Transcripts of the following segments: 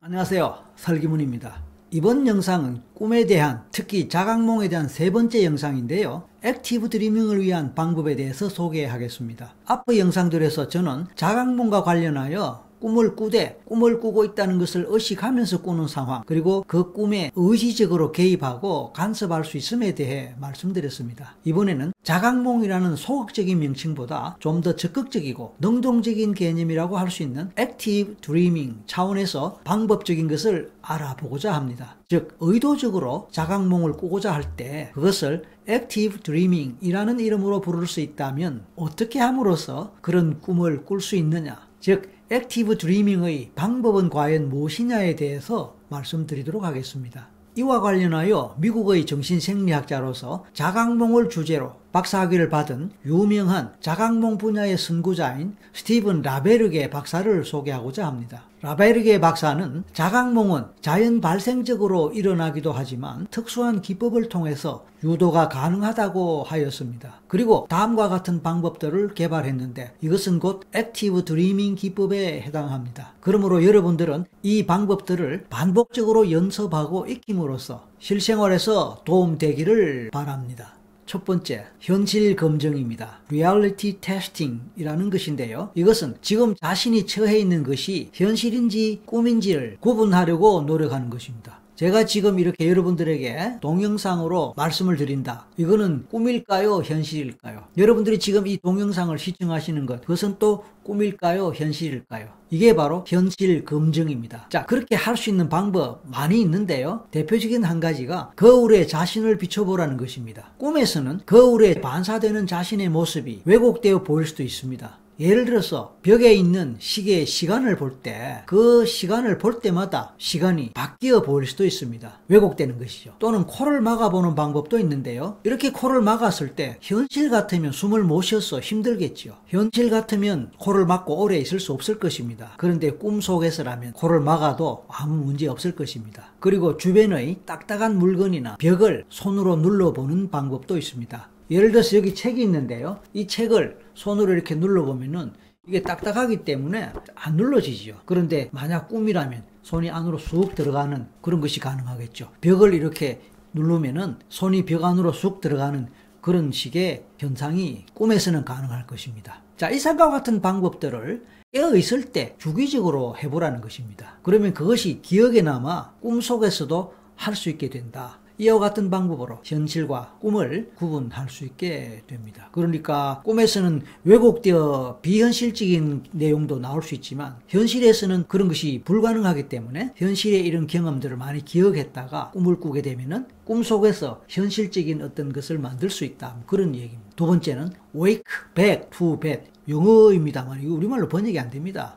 안녕하세요. 설기문입니다. 이번 영상은 꿈에 대한, 특히 자각몽에 대한 세 번째 영상인데요. 액티브 드리밍을 위한 방법에 대해서 소개하겠습니다. 앞의 영상들에서 저는 자각몽과 관련하여 꿈을 꾸되 꿈을 꾸고 있다는 것을 의식하면서 꾸는 상황, 그리고 그 꿈에 의지적으로 개입하고 간섭할 수 있음에 대해 말씀드렸습니다. 이번에는 자각몽이라는 소극적인 명칭보다 좀 더 적극적이고 능동적인 개념이라고 할 수 있는 액티브 드리밍 차원에서 방법적인 것을 알아보고자 합니다. 즉, 의도적으로 자각몽을 꾸고자 할 때 그것을 액티브 드리밍이라는 이름으로 부를 수 있다면 어떻게 함으로써 그런 꿈을 꿀 수 있느냐, 즉 액티브 드리밍의 방법은 과연 무엇이냐에 대해서 말씀드리도록 하겠습니다. 이와 관련하여 미국의 정신생리학자로서 자각몽을 주제로 박사학위를 받은 유명한 자각몽 분야의 선구자인 스티븐 라베르게 박사를 소개하고자 합니다. 라베르게 박사는 자각몽은 자연 발생적으로 일어나기도 하지만 특수한 기법을 통해서 유도가 가능하다고 하였습니다. 그리고 다음과 같은 방법들을 개발했는데 이것은 곧 액티브 드리밍 기법에 해당합니다. 그러므로 여러분들은 이 방법들을 반복적으로 연습하고 익힘으로써 실생활에서 도움되기를 바랍니다. 첫 번째, 현실 검증입니다. Reality Testing이라는 것인데요. 이것은 지금 자신이 처해 있는 것이 현실인지 꿈인지를 구분하려고 노력하는 것입니다. 제가 지금 이렇게 여러분들에게 동영상으로 말씀을 드린다. 이거는 꿈일까요? 현실일까요? 여러분들이 지금 이 동영상을 시청하시는 것, 그것은 또 꿈일까요? 현실일까요? 이게 바로 현실 검증입니다. 자, 그렇게 할 수 있는 방법 많이 있는데요. 대표적인 한 가지가 거울에 자신을 비춰보라는 것입니다. 꿈에서는 거울에 반사되는 자신의 모습이 왜곡되어 보일 수도 있습니다. 예를 들어서 벽에 있는 시계의 시간을 볼 때 그 시간을 볼 때마다 시간이 바뀌어 보일 수도 있습니다. 왜곡되는 것이죠. 또는 코를 막아보는 방법도 있는데요. 이렇게 코를 막았을 때 현실 같으면 숨을 못 쉬어서 힘들겠죠. 현실 같으면 코를 막고 오래 있을 수 없을 것입니다. 그런데 꿈속에서라면 코를 막아도 아무 문제 없을 것입니다. 그리고 주변의 딱딱한 물건이나 벽을 손으로 눌러보는 방법도 있습니다. 예를 들어서 여기 책이 있는데요. 이 책을 손으로 이렇게 눌러보면은 이게 딱딱하기 때문에 안 눌러지죠. 그런데 만약 꿈이라면 손이 안으로 쑥 들어가는 그런 것이 가능하겠죠. 벽을 이렇게 누르면은 손이 벽 안으로 쑥 들어가는 그런 식의 현상이 꿈에서는 가능할 것입니다. 자, 이상과 같은 방법들을 깨어있을 때 주기적으로 해보라는 것입니다. 그러면 그것이 기억에 남아 꿈속에서도 할 수 있게 된다. 이와 같은 방법으로 현실과 꿈을 구분할 수 있게 됩니다. 그러니까 꿈에서는 왜곡되어 비현실적인 내용도 나올 수 있지만 현실에서는 그런 것이 불가능하기 때문에 현실의 이런 경험들을 많이 기억했다가 꿈을 꾸게 되면은 꿈속에서 현실적인 어떤 것을 만들 수 있다. 그런 얘기입니다. 두 번째는 wake back to bed. 영어입니다만 이거 우리말로 번역이 안 됩니다.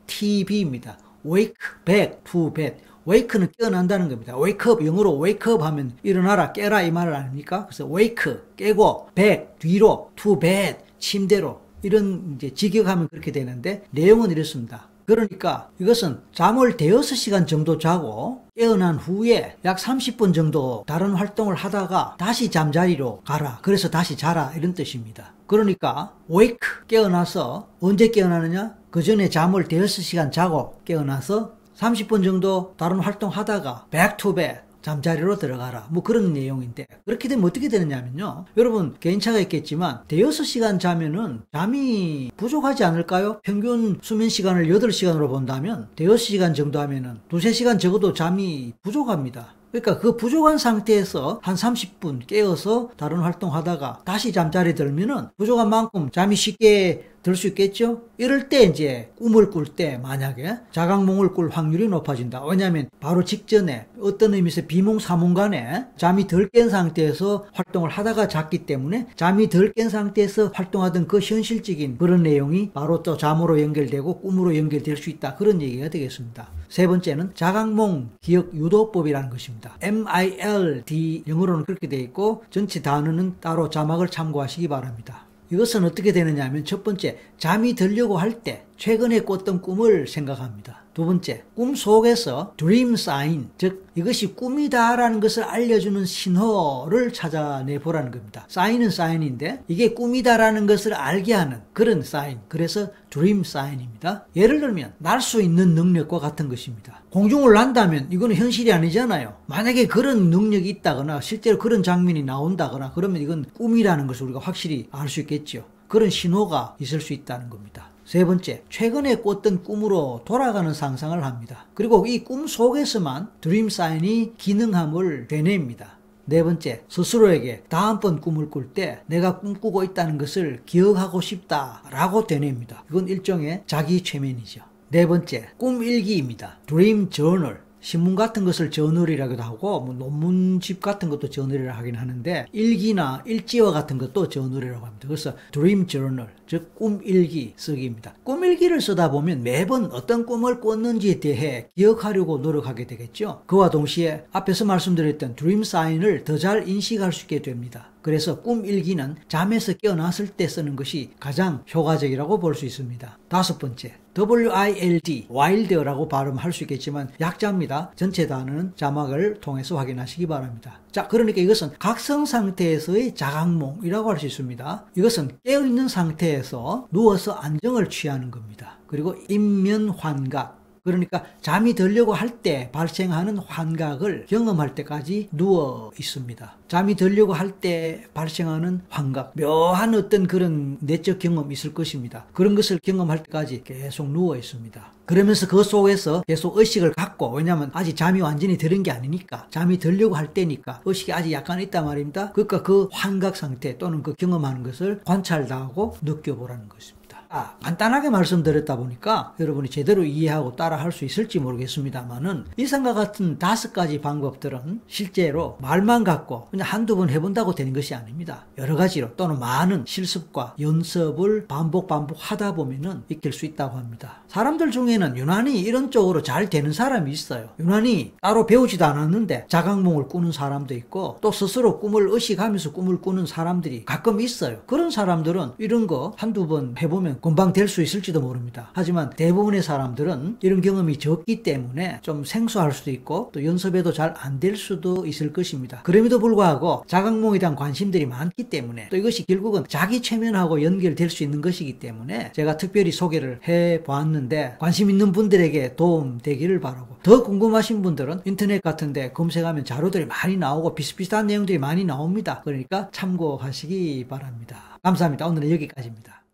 WBTB입니다. wake back to bed. wake는 깨어난다는 겁니다. wake up, 영어로 wake up 하면 일어나라, 깨라 이 말 아닙니까? 그래서 wake, 깨고, back, 뒤로, to bed, 침대로. 이런 이제 직역하면 그렇게 되는데 내용은 이렇습니다. 그러니까 이것은 잠을 대여섯 시간 정도 자고 깨어난 후에 약 30분 정도 다른 활동을 하다가 다시 잠자리로 가라. 그래서 다시 자라. 이런 뜻입니다. 그러니까 wake, 깨어나서 언제 깨어나느냐? 그 전에 잠을 대여섯 시간 자고 깨어나서 30분 정도 다른 활동 하다가 back to bed, 잠자리로 들어가라. 뭐 그런 내용인데 그렇게 되면 어떻게 되느냐면요. 여러분 개인차가 있겠지만 대여섯 시간 자면은 잠이 부족하지 않을까요? 평균 수면 시간을 8시간으로 본다면 대여섯 시간 정도 하면은 두세 시간 적어도 잠이 부족합니다. 그러니까 그 부족한 상태에서 한 30분 깨어서 다른 활동 하다가 다시 잠자리 들면은 부족한 만큼 잠이 쉽게 들 수 있겠죠? 이럴 때 이제 꿈을 꿀 때 만약에 자각몽을 꿀 확률이 높아진다. 왜냐하면 바로 직전에 어떤 의미에서 비몽사몽간에 잠이 덜 깬 상태에서 활동을 하다가 잤기 때문에 잠이 덜 깬 상태에서 활동하던 그 현실적인 그런 내용이 바로 또 잠으로 연결되고 꿈으로 연결될 수 있다. 그런 얘기가 되겠습니다. 세 번째는 자각몽 기억 유도법이라는 것입니다. MILD 영어로는 그렇게 되어 있고 전체 단어는 따로 자막을 참고하시기 바랍니다. 이것은 어떻게 되느냐 하면 첫 번째, 잠이 들려고 할 때 최근에 꿨던 꿈을 생각합니다. 두 번째, 꿈 속에서 dream sign, 즉 이것이 꿈이다라는 것을 알려주는 신호를 찾아내 보라는 겁니다. 사인은 사인인데 이게 꿈이다라는 것을 알게 하는 그런 사인, 그래서 dream sign입니다. 예를 들면 날 수 있는 능력과 같은 것입니다. 공중을 난다면 이거는 현실이 아니잖아요. 만약에 그런 능력이 있다거나 실제로 그런 장면이 나온다거나 그러면 이건 꿈이라는 것을 우리가 확실히 알 수 있겠죠. 그런 신호가 있을 수 있다는 겁니다. 세 번째, 최근에 꿨던 꿈으로 돌아가는 상상을 합니다. 그리고 이 꿈 속에서만 드림 사인이 기능함을 되뇌입니다. 네 번째, 스스로에게 다음번 꿈을 꿀 때 내가 꿈꾸고 있다는 것을 기억하고 싶다라고 되뇌입니다. 이건 일종의 자기 최면이죠. 네 번째, 꿈 일기입니다. 드림 저널. 신문 같은 것을 저널이라고도 하고 뭐 논문집 같은 것도 저널이라고 하긴 하는데 일기나 일지와 같은 것도 저널이라고 합니다. 그래서 드림 저널, 즉 꿈일기 쓰기입니다. 꿈일기를 쓰다 보면 매번 어떤 꿈을 꿨는지에 대해 기억하려고 노력하게 되겠죠. 그와 동시에 앞에서 말씀드렸던 드림 사인을 더 잘 인식할 수 있게 됩니다. 그래서 꿈일기는 잠에서 깨어났을 때 쓰는 것이 가장 효과적이라고 볼 수 있습니다. 다섯 번째, WILD, wild라고 발음할 수 있겠지만 약자입니다. 전체 단어는 자막을 통해서 확인하시기 바랍니다. 자, 그러니까 이것은 각성 상태에서의 자각몽이라고 할 수 있습니다. 이것은 깨어있는 상태에서 누워서 안정을 취하는 겁니다. 그리고 인면환각, 그러니까 잠이 들려고 할 때 발생하는 환각을 경험할 때까지 누워 있습니다. 잠이 들려고 할 때 발생하는 환각, 묘한 어떤 그런 내적 경험이 있을 것입니다. 그런 것을 경험할 때까지 계속 누워 있습니다. 그러면서 그 속에서 계속 의식을 갖고, 왜냐하면 아직 잠이 완전히 들은 게 아니니까, 잠이 들려고 할 때니까 의식이 아직 약간 있단 말입니다. 그러니까 그 환각 상태 또는 그 경험하는 것을 관찰하고 느껴보라는 것입니다. 간단하게 말씀드렸다 보니까 여러분이 제대로 이해하고 따라 할 수 있을지 모르겠습니다만은 이상과 같은 5가지 방법들은 실제로 말만 갖고 그냥 한두 번 해본다고 되는 것이 아닙니다. 여러 가지로 또는 많은 실습과 연습을 반복하다 보면은 익힐 수 있다고 합니다. 사람들 중에는 유난히 이런 쪽으로 잘 되는 사람이 있어요. 유난히 따로 배우지도 않았는데 자각몽을 꾸는 사람도 있고 또 스스로 꿈을 의식하면서 꿈을 꾸는 사람들이 가끔 있어요. 그런 사람들은 이런 거 한두 번 해보면 금방 될 수 있을지도 모릅니다. 하지만 대부분의 사람들은 이런 경험이 적기 때문에 좀 생소할 수도 있고 또 연습해도 잘 안 될 수도 있을 것입니다. 그럼에도 불구하고 자각몽에 대한 관심들이 많기 때문에 또 이것이 결국은 자기 최면하고 연결될 수 있는 것이기 때문에 제가 특별히 소개를 해보았는데 관심 있는 분들에게 도움 되기를 바라고, 더 궁금하신 분들은 인터넷 같은 데 검색하면 자료들이 많이 나오고 비슷비슷한 내용들이 많이 나옵니다. 그러니까 참고하시기 바랍니다. 감사합니다. 오늘은 여기까지입니다.